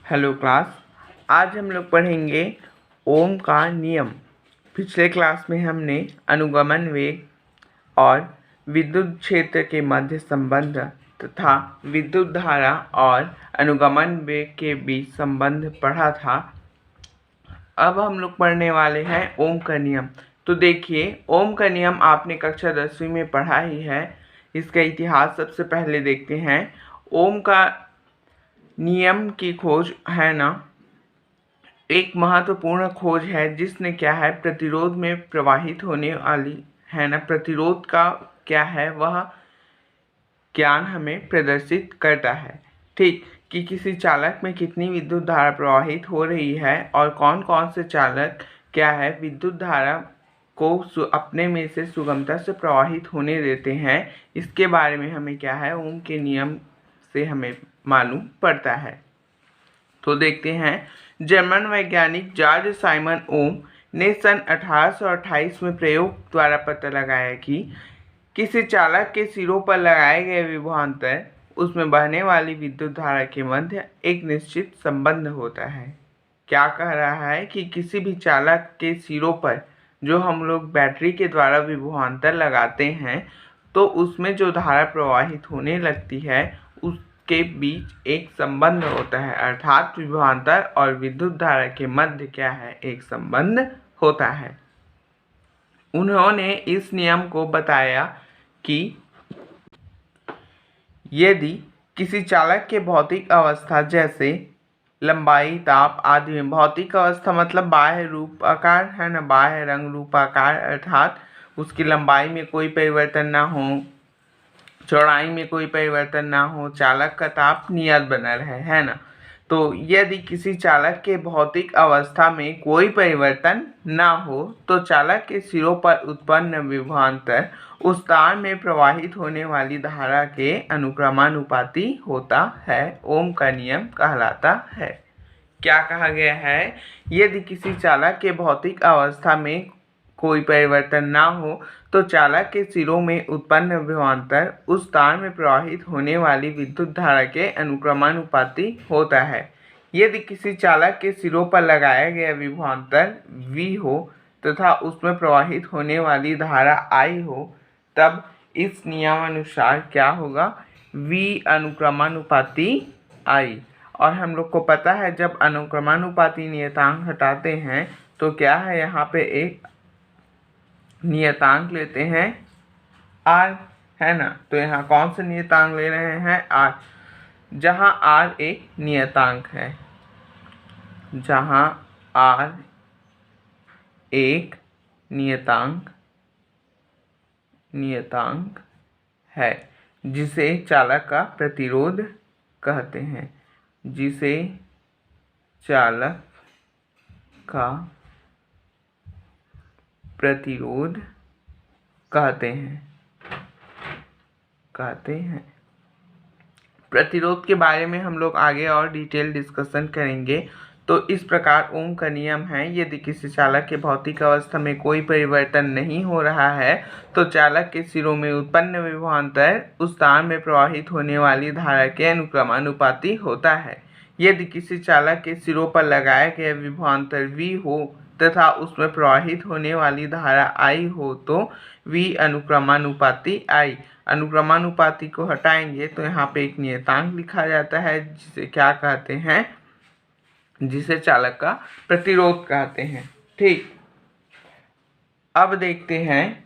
Hello class. आज हम लोग पढ़ेंगे ओम का नियम। पिछले क्लास में हमने अनुगमन वेग और विद्युत क्षेत्र के मध्य संबंध तथा विद्युत धारा और अनुगमन वेग के बीच संबंध पढ़ा था। अब हम लोग पढ़ने वाले हैं ओम का नियम। तो देखिए, ओम का नियम आपने कक्षा 10वीं में पढ़ा ही है। इसका इतिहास सबसे पहले देखते हैं। ओम का नियम की खोज है ना, एक महत्वपूर्ण खोज है जिसने क्या है, प्रतिरोध में प्रवाहित होने वाली है ना, प्रतिरोध का क्या है वह ज्ञान हमें प्रदर्शित करता है। ठीक, कि किसी चालक में कितनी विद्युत धारा प्रवाहित हो रही है और कौन कौन से चालक क्या है विद्युत धारा को अपने में से सुगमता से प्रवाहित होने देते हैं, इसके बारे में हमें क्या है, ओम के नियम से हमें मालूम पड़ता है। तो देखते हैं, जर्मन वैज्ञानिक जॉर्ज साइमन ओम ने सन 1828 में प्रयोग द्वारा पता लगाया कि किसी चालक के सिरों पर लगाए गए विभवांतर उसमें बहने वाली विद्युत धारा के मध्य एक निश्चित संबंध होता है। क्या कह रहा है कि किसी भी चालक के सिरों पर जो हम लोग बैटरी के द्वारा विभवांतर लगाते हैं, तो उसमें जो धारा प्रवाहित होने लगती है उसके बीच एक संबंध होता है, अर्थात विभवांतर और विद्युत धारा के मध्य क्या है, एक संबंध होता है। उन्होंने इस नियम को बताया कि यदि किसी चालक के भौतिक अवस्था जैसे लंबाई, ताप आदि में, भौतिक अवस्था मतलब बाह्य रूप आकार है ना, बाह्य रंग रूप आकार, अर्थात उसकी लंबाई में कोई परिवर्तन ना हो, चौड़ाई में कोई परिवर्तन ना हो, चालक का ताप नियत बना रहे, है ना। तो यदि किसी चालक के भौतिक अवस्था में कोई परिवर्तन ना हो तो चालक के सिरों पर उत्पन्न विभवांतर उस तार में प्रवाहित होने वाली धारा के अनुक्रमानुपाती होता है। ओम का नियम कहलाता है। क्या कहा गया है, यदि किसी चालक के भौतिक अवस्था में कोई परिवर्तन ना हो तो चालक के सिरों में उत्पन्न विभवांतर उस तार में प्रवाहित होने वाली विद्युत धारा के अनुक्रमानुपाती होता है। यदि किसी चालक के सिरों पर लगाया गया विभवांतर V हो तथा उसमें प्रवाहित होने वाली धारा I हो, तब इस नियमानुसार क्या होगा, V अनुक्रमानुपाती I। और हम लोग को पता है जब अनुक्रमानुपाती नियतांक हटाते हैं तो क्या है, यहाँ पे एक नियतांक लेते हैं R, है ना। तो यहाँ कौन से नियतांक ले रहे हैं, R। जहाँ R एक नियतांक है, जहाँ R एक नियतांक है जिसे चालक का प्रतिरोध कहते हैं, जिसे चालक का प्रतिरोध कहते हैं। प्रतिरोध के बारे में हम लोग आगे और डिटेल डिस्कशन करेंगे। तो इस प्रकार ओम का नियम है, यदि किसी चालक के भौतिक अवस्था में कोई परिवर्तन नहीं हो रहा है तो चालक के सिरों में उत्पन्न विभवांतर उस तार में प्रवाहित होने वाली धारा के अनुक्रमानुपाती होता है। यदि किसी चालक के सिरों पर लगाया गया विभवांतर V हो तथा उसमें प्रवाहित होने वाली धारा I हो तो V अनुक्रमानुपाती I। अनुक्रमानुपाती को हटाएंगे तो यहाँ पे एक नियतांक लिखा जाता है जिसे क्या कहते हैं, जिसे चालक का प्रतिरोध कहते हैं। ठीक, अब देखते हैं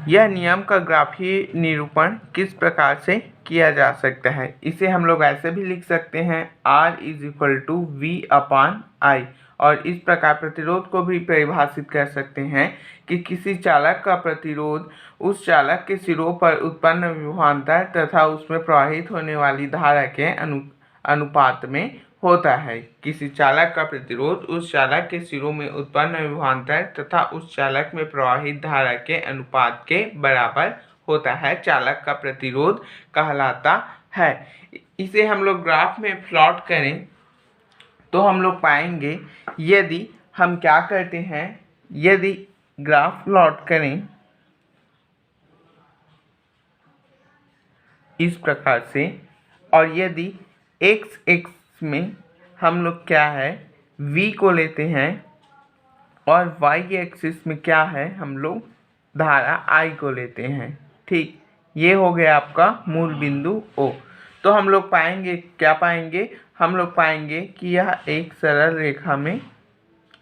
यह नियम का ग्राफीय निरूपण किस प्रकार से किया जा सकता है। इसे हम लोग ऐसे भी लिख सकते हैं, R = V/I। और इस प्रकार प्रतिरोध को भी परिभाषित कर सकते हैं कि किसी चालक का प्रतिरोध उस चालक के सिरों पर उत्पन्न विभवांतर तथा उसमें प्रवाहित होने वाली धारा के अनुपात में होता है। किसी चालक का प्रतिरोध उस चालक के सिरों में उत्पन्न विभवांतर तथा उस चालक में प्रवाहित धारा के अनुपात के बराबर होता है, चालक का प्रतिरोध कहलाता है। इसे हम लोग ग्राफ में प्लॉट करें तो हम लोग पाएंगे, यदि हम क्या करते हैं, यदि ग्राफ प्लॉट करें इस प्रकार से। और यदि एक्स एक्स में हम लोग क्या है v को लेते हैं और y एक्सिस में क्या है हम लोग धारा I को लेते हैं। ठीक, ये हो गया आपका मूल बिंदु O। तो हम लोग पाएंगे, क्या पाएंगे, हम लोग पाएंगे कि यह एक सरल रेखा में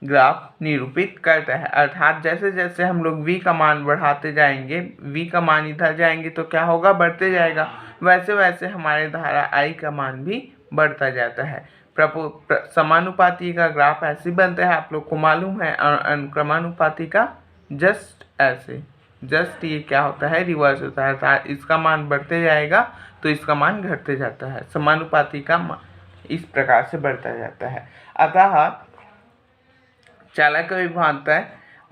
ग्राफ निरूपित करता है। अर्थात जैसे जैसे हम लोग v का मान बढ़ाते जाएंगे, v का मान इधर जाएंगे तो क्या होगा, बढ़ते जाएगा, वैसे वैसे हमारे धारा I का मान भी बढ़ता जाता है। समानुपाती का ग्राफ ऐसे बनता है, आप लोग को मालूम है। और अनुक्रमानुपाती का जस्ट ऐसे, जस्ट ये क्या होता है, रिवर्स होता है। अर्थात इसका मान बढ़ते जाएगा तो इसका मान घटते जाता है। समानुपाती का इस प्रकार से बढ़ता जाता है। अतः चालक का विभवांतर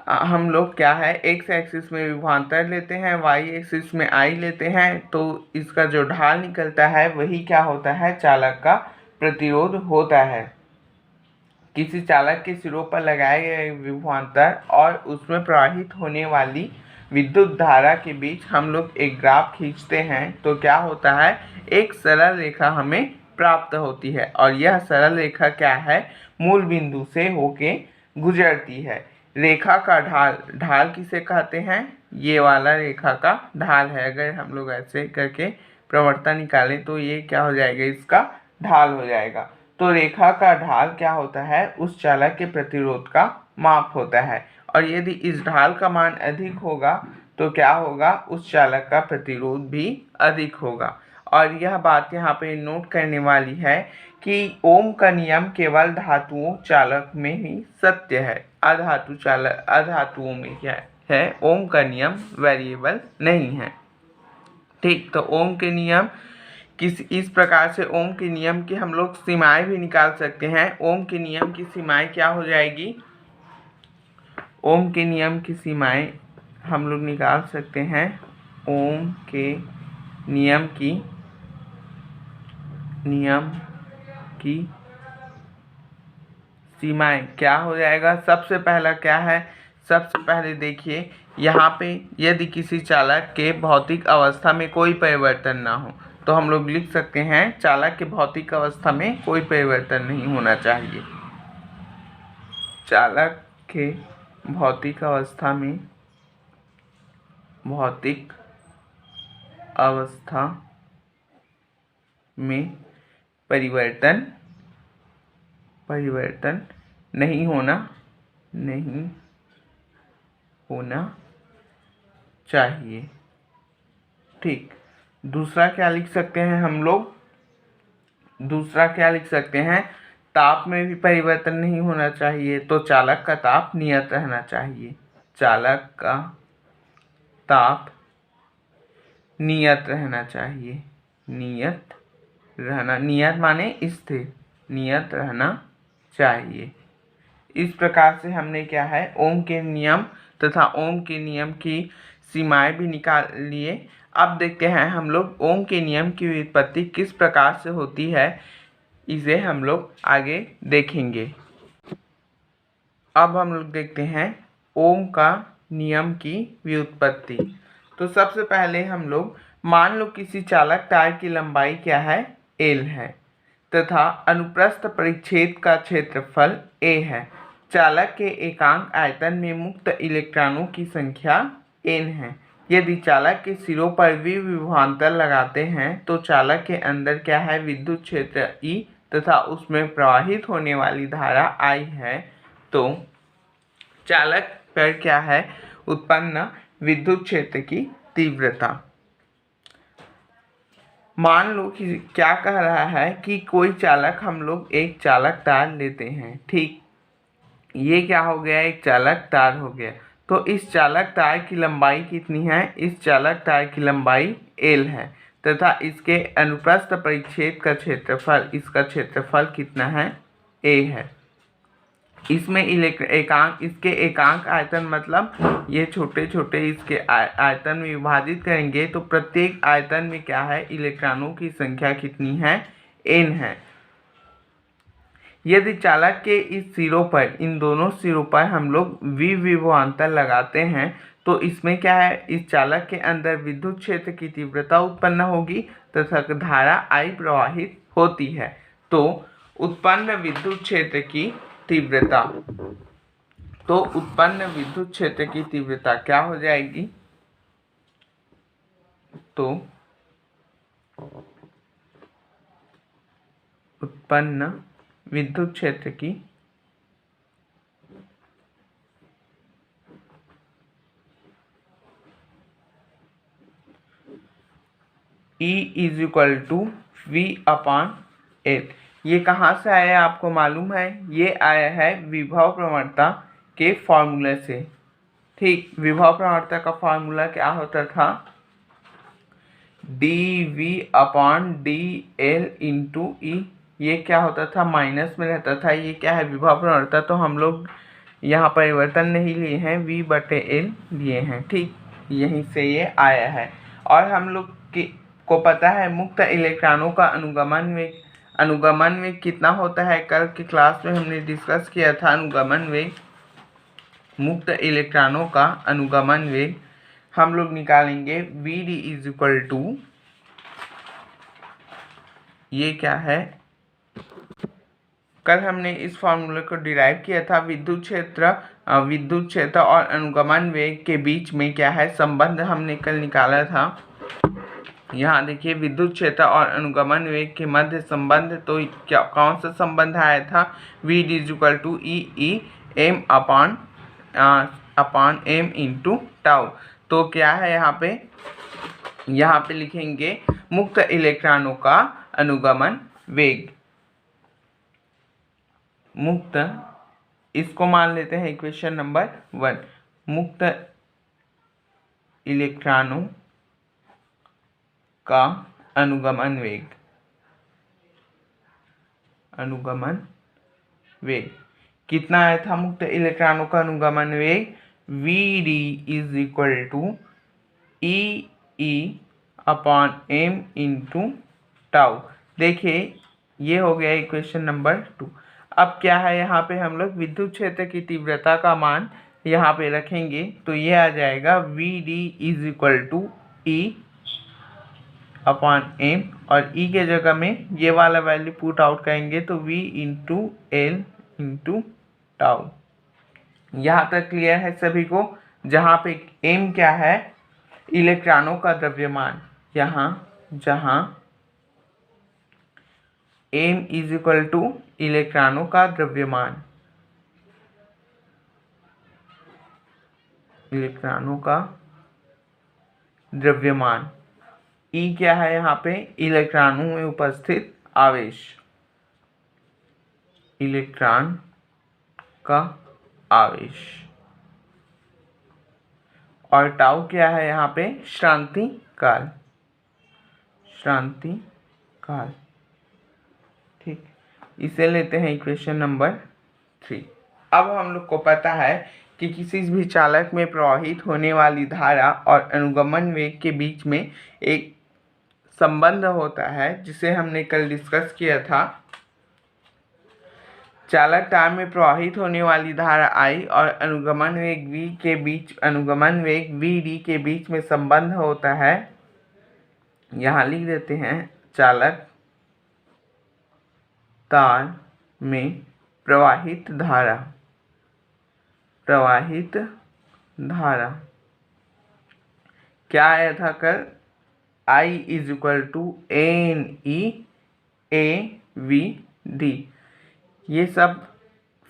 हम लोग क्या है, एक्स एक्सिस में विभवांतर लेते हैं, वाई एक्सिस में आई लेते हैं, तो इसका जो ढाल निकलता है वही क्या होता है, चालक का प्रतिरोध होता है। किसी चालक के सिरों पर लगाए गए विभवांतर और उसमें प्रवाहित होने वाली विद्युत धारा के बीच हम लोग एक ग्राफ खींचते हैं तो क्या होता है, एक सरल रेखा हमें प्राप्त होती है। और यह सरल रेखा क्या है, मूल बिंदु से होके गुजरती है। रेखा का ढाल, ढाल किसे कहते हैं, ये वाला रेखा का ढाल है। अगर हम लोग ऐसे करके प्रवणता निकालें तो ये क्या हो जाएगा, इसका ढाल हो जाएगा। तो रेखा का ढाल क्या होता है, उस चालक के प्रतिरोध का माप होता है। और यदि इस ढाल का मान अधिक होगा तो क्या होगा, उस चालक का प्रतिरोध भी अधिक होगा। और यह बात यहाँ पे नोट करने वाली है कि ओम का नियम केवल धातुओं चालक में ही सत्य है, अधातुओं में क्या है, ओम का नियम वेरिएबल नहीं है। ठीक, तो ओम के नियम इस प्रकार से ओम के नियम की हम लोग सीमाएं भी निकाल सकते हैं। ओम के नियम की सीमाएं क्या हो जाएगी, ओम के नियम की सीमाएं हम लोग निकाल सकते हैं। ओम के नियम की सीमाएं क्या हो जाएगा, सबसे पहला क्या है, सबसे पहले देखिए यहाँ पे यदि किसी चालक के भौतिक अवस्था में कोई परिवर्तन ना हो तो हम लोग लिख सकते हैं चालक के भौतिक अवस्था में कोई परिवर्तन नहीं होना चाहिए। चालक के भौतिक अवस्था में परिवर्तन नहीं होना चाहिए। ठीक, दूसरा क्या लिख सकते हैं हम लोग, दूसरा क्या लिख सकते हैं, ताप में भी परिवर्तन नहीं होना चाहिए। तो चालक का ताप नियत रहना चाहिए, चालक का ताप नियत रहना चाहिए। नियत माने स्थिर, नियत रहना चाहिए। इस प्रकार से हमने क्या है, ओम के नियम तथा ओम के नियम की सीमाएं भी निकाल लिए। अब देखते हैं हम लोग ओम के नियम की व्युत्पत्ति किस प्रकार से होती है, इसे हम लोग आगे देखेंगे। अब हम लोग देखते हैं ओम का नियम की व्युत्पत्ति। तो सबसे पहले हम लोग मान लो किसी चालक तार की लंबाई क्या है, L है तथा अनुप्रस्थ परिच्छेद का क्षेत्रफल A है। चालक के एकांक आयतन में मुक्त इलेक्ट्रॉनों की संख्या n है। यदि चालक के सिरों पर विभवांतर लगाते हैं तो चालक के अंदर क्या है, विद्युत क्षेत्र E तथा उसमें प्रवाहित होने वाली धारा I है। तो चालक पर क्या है, उत्पन्न विद्युत क्षेत्र की तीव्रता। मान लो कि क्या कह रहा है कि कोई चालक, हम लोग एक चालक तार लेते हैं। ठीक, ये क्या हो गया, एक चालक तार हो गया। तो इस चालक तार की लंबाई कितनी है, इस चालक तार की लंबाई L है तथा इसके अनुप्रस्थ परिच्छेद का क्षेत्रफल, इसका क्षेत्रफल कितना है, A है। इसमें इसके एकांक आयतन मतलब ये छोटे छोटे इसके आयतन में विभाजित करेंगे तो प्रत्येक आयतन में क्या है, इलेक्ट्रॉनों की संख्या कितनी है, n है। यदि चालक के इस सिरों पर, इन दोनों सिरों पर हम लोग विभवांतर लगाते हैं तो इसमें क्या है, इस चालक के अंदर विद्युत क्षेत्र की तीव्रता उत्पन्न होगी तथा धारा I प्रवाहित होती है। तो उत्पन्न विद्युत क्षेत्र की तीव्रता, तो उत्पन्न विद्युत क्षेत्र की तीव्रता क्या हो जाएगी, तो उत्पन्न विद्युत क्षेत्र की E is equal to V upon L। ये कहाँ से आया आपको मालूम है, ये आया है विभव प्रवणता के फॉर्मूले से। ठीक, विभव प्रवणता का फॉर्मूला क्या होता था, dV upon dL into E। ये क्या होता था, माइनस में रहता था। ये क्या है, विभव प्रवणता, तो हम लोग यहाँ परिवर्तन नहीं लिए हैं, V/L लिए हैं। ठीक, यहीं से ये आया है। और हम लोग को पता है मुक्त इलेक्ट्रॉनों का अनुगमन वेग कितना होता है। कल की क्लास में हमने डिस्कस किया था अनुगमन वेग, मुक्त इलेक्ट्रॉनों का अनुगमन वेग हम लोग निकालेंगे Vd इज इक्वल टू, ये क्या है, कल हमने इस फॉर्मूले को डिराइव किया था। विद्युत क्षेत्र और अनुगमन वेग के बीच में क्या है संबंध, हमने कल निकाला था। यहाँ देखिए, विद्युत क्षेत्र और अनुगमन वेग के मध्य संबंध, तो क्या कौन सा संबंध आया था, Vd is equal to E m upon m into tau. तो क्या है यहाँ पे लिखेंगे मुक्त इलेक्ट्रॉनों का अनुगमन वेग, मुक्त, इसको मान लेते हैं इक्वेशन नंबर 1, मुक्त इलेक्ट्रॉनों का अनुगमन वेग कितना आया था, मुक्त इलेक्ट्रॉनों का अनुगमन वेग Vd is equal to E upon m into tau. देखिए, ये हो गया इक्वेशन नंबर 2। अब क्या है, यहाँ पे हम लोग विद्युत क्षेत्र की तीव्रता का मान यहाँ पे रखेंगे, तो ये आ जाएगा Vd is equal to E upon m, और E के जगह में ये वाला वैल्यू पुट आउट करेंगे तो V into L into tau. यहाँ तक क्लियर है सभी को। जहाँ पे m क्या है, इलेक्ट्रॉनों का द्रव्यमान, जहाँ m इज इक्वल टू इलेक्ट्रॉनों का द्रव्यमान, E क्या है, यहाँ पे इलेक्ट्रॉनों में उपस्थित आवेश, इलेक्ट्रॉन का आवेश, और टाउ क्या है यहाँ पे, श्रांति काल। ठीक, इसे लेते हैं इक्वेशन नंबर 3। अब हम लोग को पता है कि किसी भी चालक में प्रवाहित होने वाली धारा और अनुगमन वेग के बीच में एक संबंध होता है, जिसे हमने कल डिस्कस किया था। चालक तार में प्रवाहित होने वाली धारा I और अनुगमन वेग Vd के बीच में संबंध होता है। यहाँ लिख देते हैं, चालक तार में प्रवाहित धारा क्या आया था कल, I is equal to NeAVd। ये सब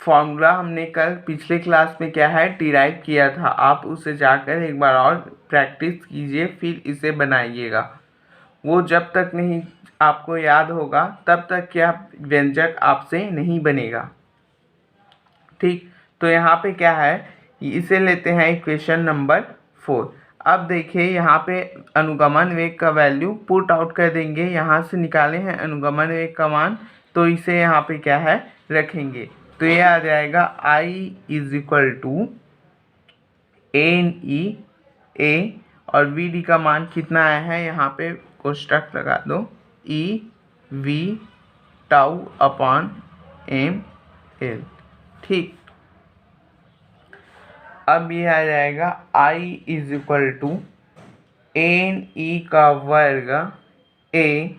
फॉर्मूला हमने कल पिछले क्लास में क्या है डिराइव किया था। आप उसे जाकर एक बार और प्रैक्टिस कीजिए, फिर इसे बनाइएगा। वो जब तक नहीं आपको याद होगा तब तक क्या व्यंजक आपसे नहीं बनेगा। ठीक, तो यहाँ पे क्या है, इसे लेते हैं इक्वेशन नंबर 4। अब देखिए, यहाँ पे अनुगमन वेग का वैल्यू पुट आउट कर देंगे। यहाँ से निकाले हैं अनुगमन वेग का मान, तो इसे यहाँ पे क्या है रखेंगे, तो ये आ जाएगा I is equal to NeA, और Vd का मान कितना आया है, यहाँ पे कोष्टक लगा दो, EV टाउ अपॉन ML। ठीक, अब ये आ जाएगा I is equal to N E का वर्ग A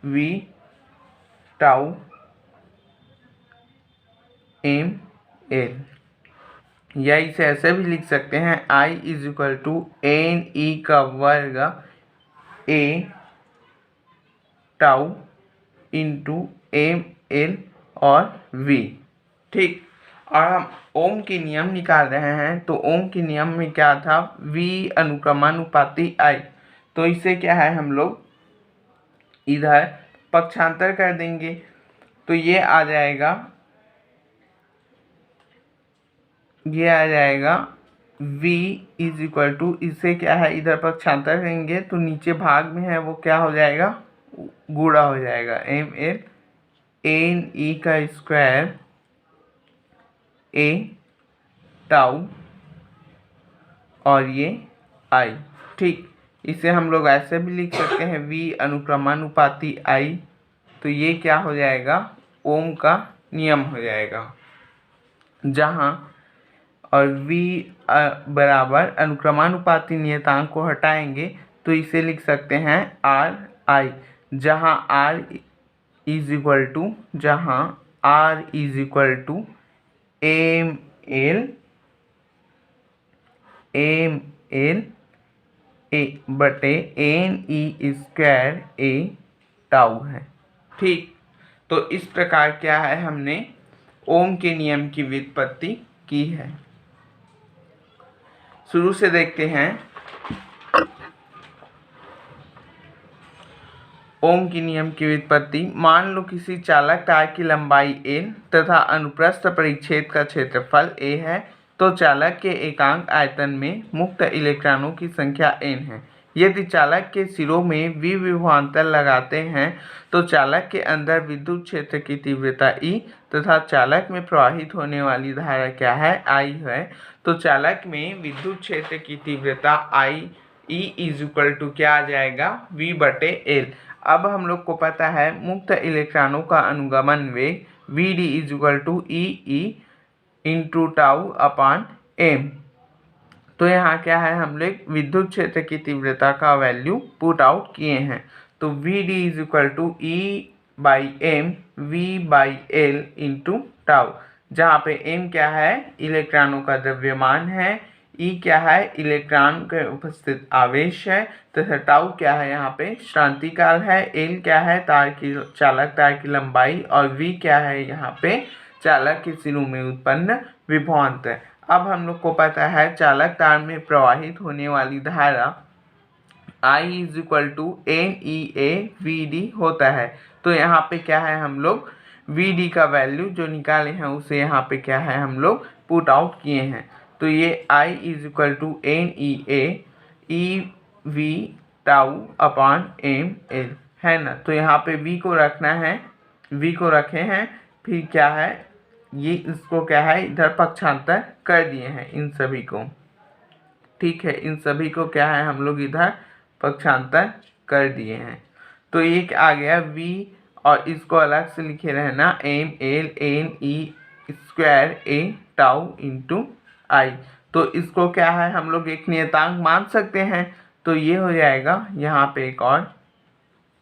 V tau M L, या इसे ऐसे भी लिख सकते हैं I is equal to N E का वर्ग A tau into M L और वी। ठीक, और हम ओम के नियम निकाल रहे हैं, तो ओम के नियम में क्या था, V अनुक्रमानुपाती I। तो इसे क्या है, हम लोग इधर पक्षांतर कर देंगे, तो ये आ जाएगा V इज इक्वल टू, इसे क्या है इधर पक्षांतर करेंगे तो नीचे भाग में है वो क्या हो जाएगा, गुणा हो जाएगा, एम एल एन ई का स्क्वायर ए टाउ और ये आई। ठीक, इसे हम लोग ऐसे भी लिख सकते हैं V अनुक्रमानुपाती I। तो ये क्या हो जाएगा, ओम का नियम हो जाएगा, जहाँ और V बराबर अनुक्रमानुपाती नियतांक को हटाएंगे तो इसे लिख सकते हैं RI, जहाँ R is equal to M L A बटे N E square A tau है। ठीक, तो इस प्रकार क्या है, हमने ओम के नियम की व्युत्पत्ति की है। शुरू से देखते हैं। ओम के नियम की व्युत्पत्ति। मान लो किसी चालक तार की लंबाई n तथा अनुप्रस्थ परिच्छेद का क्षेत्रफल a है, तो चालक के एकांक आयतन में मुक्त इलेक्ट्रॉनों की संख्या n है। यदि चालक के सिरों में V विभवांतर लगाते हैं तो चालक के अंदर विद्युत क्षेत्र की तीव्रता E तथा चालक में प्रवाहित होने वाली धारा क्या है, I है। तो चालक में विद्युत क्षेत्र की तीव्रता I E is equal to क्या आ जाएगा, V बटे L। अब हम लोग को पता है मुक्त इलेक्ट्रॉनों का अनुगमन वेग Vd is equal to E into tau upon m। तो यहाँ क्या है, हम लोग विद्युत क्षेत्र की तीव्रता का वैल्यू पुट आउट किए हैं। तो Vd is equal to E/m V/L into tau, जहाँ पे m क्या है, इलेक्ट्रॉनों का द्रव्यमान है, E क्या है, इलेक्ट्रॉन के उपस्थित आवेश है, तथा टाउ क्या है, यहाँ पे श्रांति काल है, L क्या है, चालक तार की लंबाई, और V क्या है, यहाँ पे चालक के सिरों में उत्पन्न विभवांतर। अब हम लोग को पता है चालक तार में प्रवाहित होने वाली धारा I is equal to NEA/VD होता है। तो यहाँ पे क्या है, हम लोग VD का वैल्यू जो निकाले हैं उसे यहाँ पे क्या है, हम लोग पुट आउट किए हैं। तो ये I is equal to NEA/EV tau upon ML है ना। तो यहाँ पे V को रखना है, V को रखे हैं, फिर क्या है, ये इसको क्या है, इधर पक्षांतर कर दिए हैं इन सभी को। ठीक है, इन सभी को क्या है, हम लोग इधर पक्षांतर कर दिए हैं। तो ये आ गया V, और इसको अलग से लिखे रहना ML NE square A tau into I। तो इसको क्या है, हम लोग एक नियतांक मान सकते हैं। तो ये हो जाएगा, यहाँ पे एक और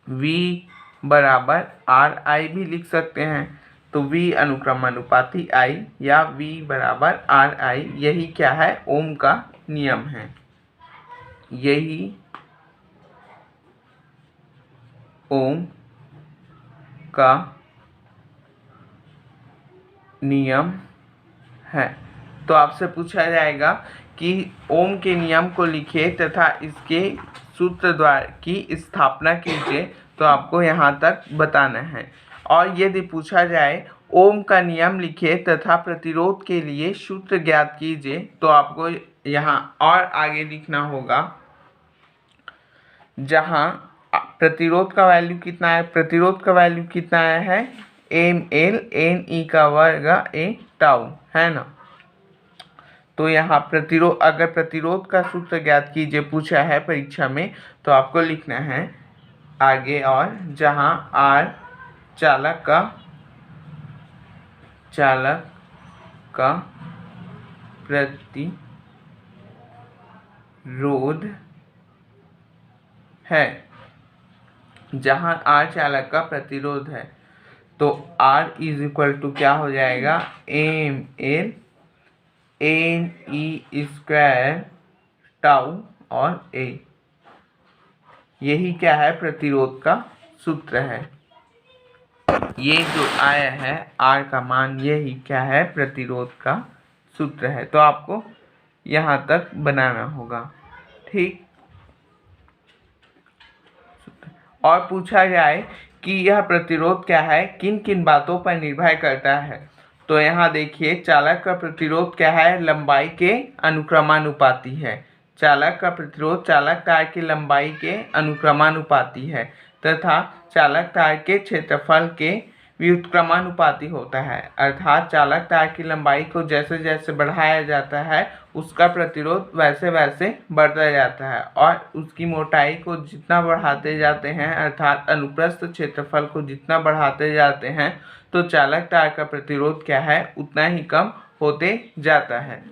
V बराबर RI भी लिख सकते हैं। तो V अनुक्रमानुपाती I या V बराबर RI, यही क्या है, ओम का नियम है, यही ओम का नियम है। तो आपसे पूछा जाएगा कि ओम के नियम को लिखिए तथा इसके सूत्र द्वारा की स्थापना कीजिए, तो आपको यहाँ तक बताना है। और यदि पूछा जाए ओम का नियम लिखिए तथा प्रतिरोध के लिए सूत्र ज्ञात कीजिए, तो आपको यहाँ और आगे लिखना होगा, जहाँ प्रतिरोध का वैल्यू कितना है, प्रतिरोध का वैल्यू कितना आया है, ML NE का वर्ग A टाउ है ना। तो यहाँ प्रतिरोध, अगर प्रतिरोध का सूत्र ज्ञात कीजिए पूछा है परीक्षा में, तो आपको लिखना है आगे, और जहाँ R चालक का प्रतिरोध है। जहाँ R चालक का प्रतिरोध है तो R इज इक्वल टू क्या हो जाएगा, ml NE स्क्वायर टाउ और A। यही क्या है, प्रतिरोध का सूत्र है। ये जो आया है R का मान, यही क्या है, प्रतिरोध का सूत्र है। तो आपको यहाँ तक बनाना होगा, ठीक। और पूछा जाए कि यह प्रतिरोध क्या है, किन किन बातों पर निर्भर करता है, तो यहाँ देखिए चालक का प्रतिरोध क्या है, लंबाई के अनुक्रमानुपाती है। चालक का प्रतिरोध चालक तार की लंबाई के अनुक्रमानुपाती है तथा चालक तार के क्षेत्रफल के व्युत्क्रमानुपाती होता है। अर्थात चालक तार की लंबाई को जैसे जैसे बढ़ाया जाता है उसका प्रतिरोध वैसे वैसे बढ़ता जाता है, और उसकी मोटाई को जितना बढ़ाते जाते हैं अर्थात अनुप्रस्थ क्षेत्रफल को जितना बढ़ाते जाते हैं तो चालक तार का प्रतिरोध क्या है, उतना ही कम होते जाता है।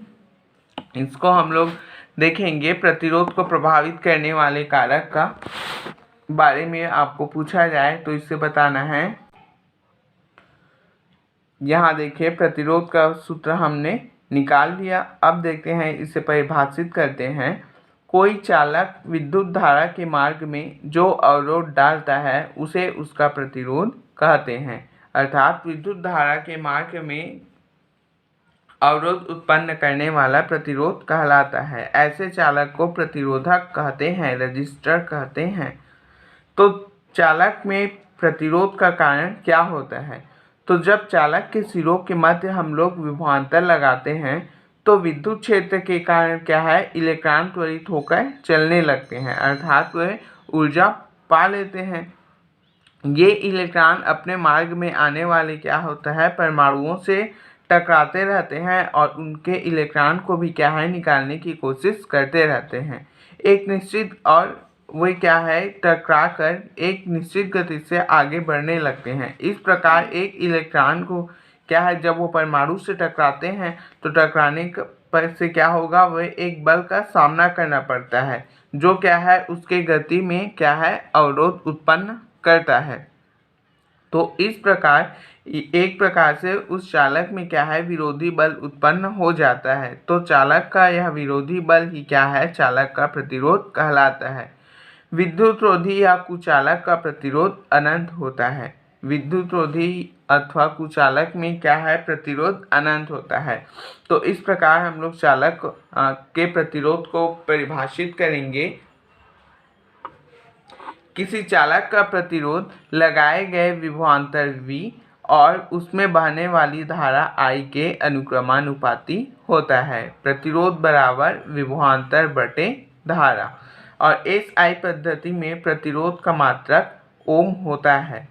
इसको हम लोग देखेंगे। प्रतिरोध को प्रभावित करने वाले कारक का बारे में आपको पूछा जाए तो इससे बताना है। यहाँ देखिए प्रतिरोध का सूत्र हमने निकाल लिया। अब देखते हैं इसे परिभाषित करते हैं। कोई चालक विद्युत धारा के मार्ग में जो अवरोध डालता है उसे उसका प्रतिरोध कहते हैं। अर्थात विद्युत धारा के मार्ग में अवरोध उत्पन्न करने वाला प्रतिरोध कहलाता है। ऐसे चालक को प्रतिरोधक कहते हैं, रजिस्टर कहते हैं। तो चालक में प्रतिरोध का कारण क्या होता है, तो जब चालक के सिरों के मध्य हम लोग विभवांतर लगाते हैं तो विद्युत क्षेत्र के कारण क्या है, इलेक्ट्रॉन त्वरित होकर चलने लगते हैं अर्थात वे ऊर्जा पा लेते हैं। ये इलेक्ट्रॉन अपने मार्ग में आने वाले क्या होता है, परमाणुओं से टकराते रहते हैं और उनके इलेक्ट्रॉन को भी क्या है, निकालने की कोशिश करते रहते हैं। एक निश्चित और वे क्या है, टकरा कर एक निश्चित गति से आगे बढ़ने लगते हैं। इस प्रकार एक इलेक्ट्रॉन को क्या है, जब वो परमाणु से टकराते हैं तो टकराने पर से क्या होगा, वह एक बल का सामना करना पड़ता है जो क्या है, उसके गति में क्या है, अवरोध उत्पन्न करता है। तो इस प्रकार एक प्रकार से उस चालक में क्या है, विरोधी बल उत्पन्न हो जाता है। तो चालक का यह विरोधी बल ही क्या है, चालक का प्रतिरोध कहलाता है। विद्युतरोधी या कुचालक का प्रतिरोध अनंत होता है। विद्युतरोधी अथवा कुचालक में क्या है, प्रतिरोध अनंत होता है। तो इस प्रकार हम लोग चालक के प्रतिरोध को परिभाषित करेंगे। किसी चालक का प्रतिरोध लगाए गए विभवांतर V और उसमें बहने वाली धारा I के अनुक्रमानुपाती होता है। प्रतिरोध बराबर विभवांतर बटे धारा। और SI पद्धति में प्रतिरोध का मात्रक ओम होता है।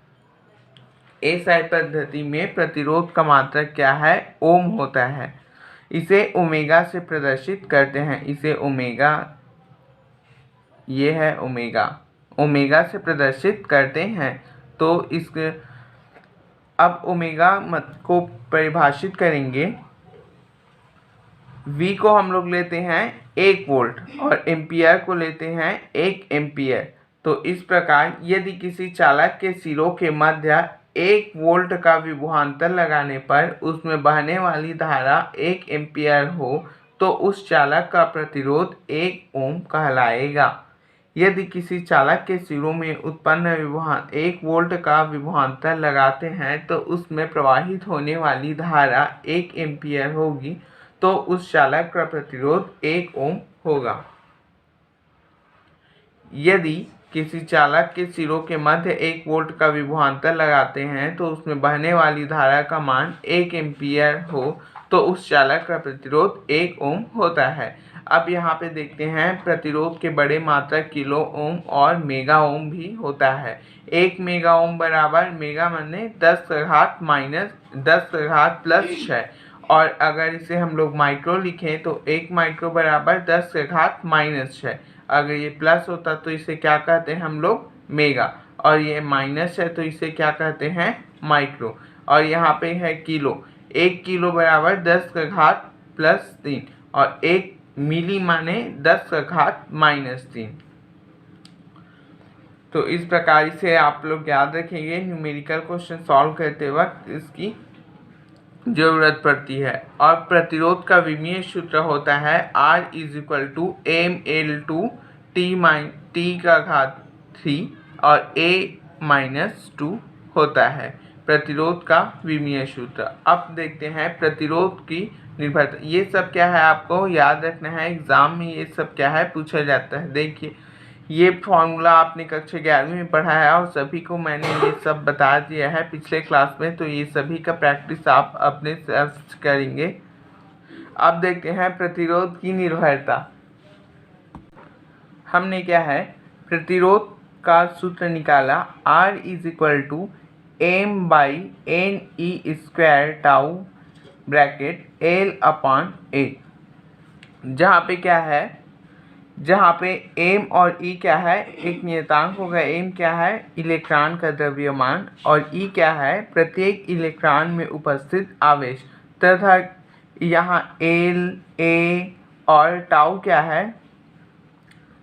SI पद्धति में प्रतिरोध का मात्रक क्या है, ओम होता है। इसे ओमेगा से प्रदर्शित करते हैं। इसे ओमेगा, ये है ओमेगा, ओमेगा से प्रदर्शित करते हैं। तो इसके अब ओमेगा को परिभाषित करेंगे। V को हम लोग लेते हैं 1 वोल्ट और एम्पियर को लेते हैं 1 एम्पियर। तो इस प्रकार यदि किसी चालक के सिरों के मध्य 1 वोल्ट का विभवांतर लगाने पर उसमें बहने वाली धारा 1 एम्पियर हो तो उस चालक का प्रतिरोध 1 ओम कहलाएगा। यदि किसी चालक के सिरों में उत्पन्न 1 वोल्ट का विभवांतर लगाते हैं तो उसमें प्रवाहित होने वाली धारा 1 एम्पियर होगी, तो उस चालक का प्रतिरोध 1 ओम होगा। यदि किसी चालक के सिरों के मध्य 1 वोल्ट का विभवांतर लगाते हैं तो उसमें बहने वाली धारा का मान 1 एम्पियर हो तो उस चालक का प्रतिरोध 1 ओम होता है। अब यहाँ पे देखते हैं प्रतिरोध के बड़े मात्रक किलो ओम और मेगा ओम भी होता है। 1 मेगा ओम बराबर, मेगा माने 10⁻⁻⁻⁶ और अगर इसे हम लोग माइक्रो लिखें तो 1 माइक्रो बराबर 10⁻⁻⁻⁶। अगर ये प्लस होता तो इसे क्या कहते हैं हम लोग, मेगा, और ये माइनस है तो इसे क्या कहते हैं, माइक्रो। और यहाँ पे है किलो। 1 किलो बराबर 10⁻+3 और 1 मिली माने 10⁻−3। तो इस प्रकार से आप लोग याद रखेंगे, न्यूमेरिकल क्वेश्चन सॉल्व करते वक्त इसकी जरूरत पड़ती है। और प्रतिरोध का विमीय सूत्र होता है R = mL/T3 और A-2 होता है प्रतिरोध का विमीय सूत्र। अब देखते हैं प्रतिरोध की निर्भरता। ये सब क्या है आपको याद रखना है, एग्जाम में ये सब क्या है पूछा जाता है। देखिए ये फॉर्मूला आपने कक्षा 11वीं में पढ़ा है और सभी को मैंने ये सब बता दिया है पिछले क्लास में, तो ये सभी का प्रैक्टिस आप अपने सेल्फ करेंगे। अब देखते हैं प्रतिरोध की निर्भरता। हमने क्या है प्रतिरोध का सूत्र निकाला, R = m/ne² ब्रैकेट L/A, जहाँ पे क्या है, जहाँ पे m और e क्या है एक नियतांक होगा। m क्या है इलेक्ट्रॉन का द्रव्यमान और e क्या है प्रत्येक इलेक्ट्रॉन में उपस्थित आवेश, तथा यहाँ L, A और टाउ क्या है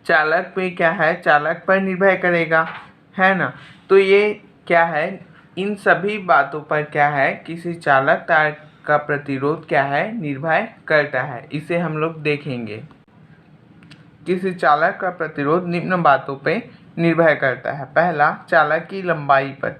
चालक पे क्या है, चालक पर निर्भर करेगा, है ना। तो ये क्या है, इन सभी बातों पर क्या है किसी चालक तार का प्रतिरोध क्या है निर्भर करता है। इसे हम लोग देखेंगे। किसी चालक का प्रतिरोध निम्न बातों पे निर्भर करता है। पहला, चालक की लंबाई पर।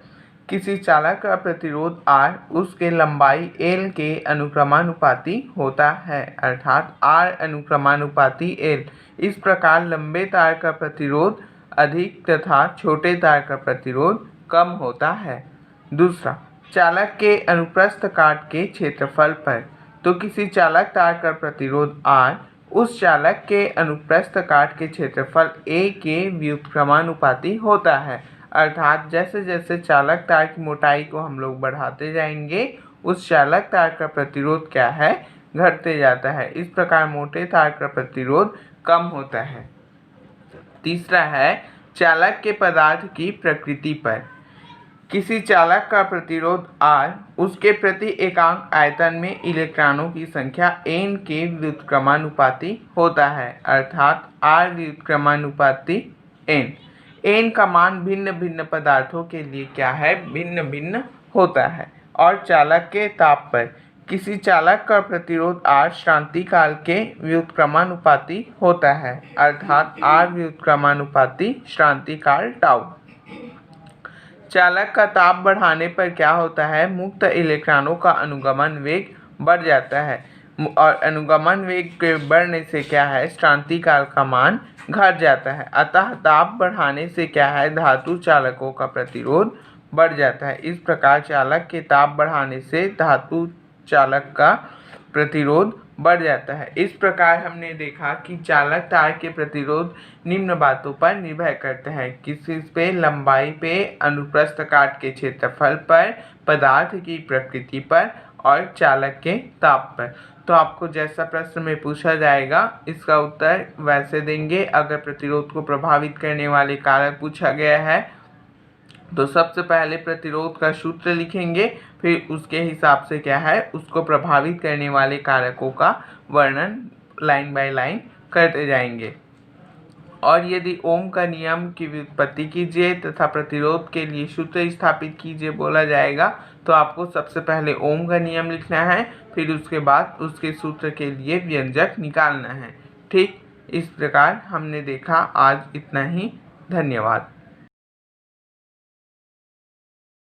किसी चालक का प्रतिरोध R उसके लंबाई L के अनुक्रमानुपाती होता है, अर्थात R अनुक्रमानुपाती L। इस प्रकार लंबे तार का प्रतिरोध अधिक तथा छोटे तार का प्रतिरोध कम होता है। दूसरा, चालक के अनुप्रस्थ काट के क्षेत्रफल पर। तो किसी चालक तार का प्रतिरोध R उस चालक के अनुप्रस्थ काट के क्षेत्रफल A के व्युत्क्रमानुपाती होता है, अर्थात जैसे जैसे चालक तार की मोटाई को हम लोग बढ़ाते जाएंगे उस चालक तार का प्रतिरोध क्या है घटते जाता है। इस प्रकार मोटे तार का प्रतिरोध कम होता है। तीसरा है चालक के पदार्थ की प्रकृति पर। किसी चालक का प्रतिरोध R उसके प्रति एकांक आयतन में इलेक्ट्रॉनों की संख्या n के व्युत्क्रमानुपाती होता है, अर्थात R व्युत्क्रमानुपाती n। n का मान भिन्न भिन्न पदार्थों के लिए क्या है भिन्न भिन्न होता है। और चालक के ताप पर। किसी चालक का प्रतिरोध R श्रांति काल के व्युत्क्रमानुपाती होता है, अर्थात R व्युत्क्रमानुपाती श्रांति काल टाउ। चालक का ताप बढ़ाने पर क्या होता है, मुक्त इलेक्ट्रॉनों का अनुगमन वेग बढ़ जाता है और अनुगमन वेग के बढ़ने से क्या है श्रांति काल का मान घट जाता है। अतः ताप बढ़ाने से क्या है धातु चालकों का प्रतिरोध बढ़ जाता है। इस प्रकार चालक के ताप बढ़ाने से धातु चालक का प्रतिरोध बढ़ जाता है। इस प्रकार हमने देखा कि चालक तार के प्रतिरोध निम्न बातों पर निर्भर करते हैं। किसी पे लंबाई पे, अनुप्रस्थ काट के क्षेत्रफल पर, पदार्थ की प्रकृति पर और चालक के ताप पर। तो आपको जैसा प्रश्न में पूछा जाएगा इसका उत्तर वैसे देंगे। अगर प्रतिरोध को प्रभावित करने वाले कारक पूछा गया है तो सबसे पहले प्रतिरोध का सूत्र लिखेंगे, फिर उसके हिसाब से क्या है उसको प्रभावित करने वाले कारकों का वर्णन लाइन बाय लाइन करते जाएंगे। और यदि ओम का नियम की व्युत्पत्ति कीजिए तथा प्रतिरोध के लिए सूत्र स्थापित कीजिए बोला जाएगा तो आपको सबसे पहले ओम का नियम लिखना है, फिर उसके बाद उसके सूत्र के लिए व्यंजक निकालना है। ठीक इस प्रकार हमने देखा। आज इतना ही। धन्यवाद।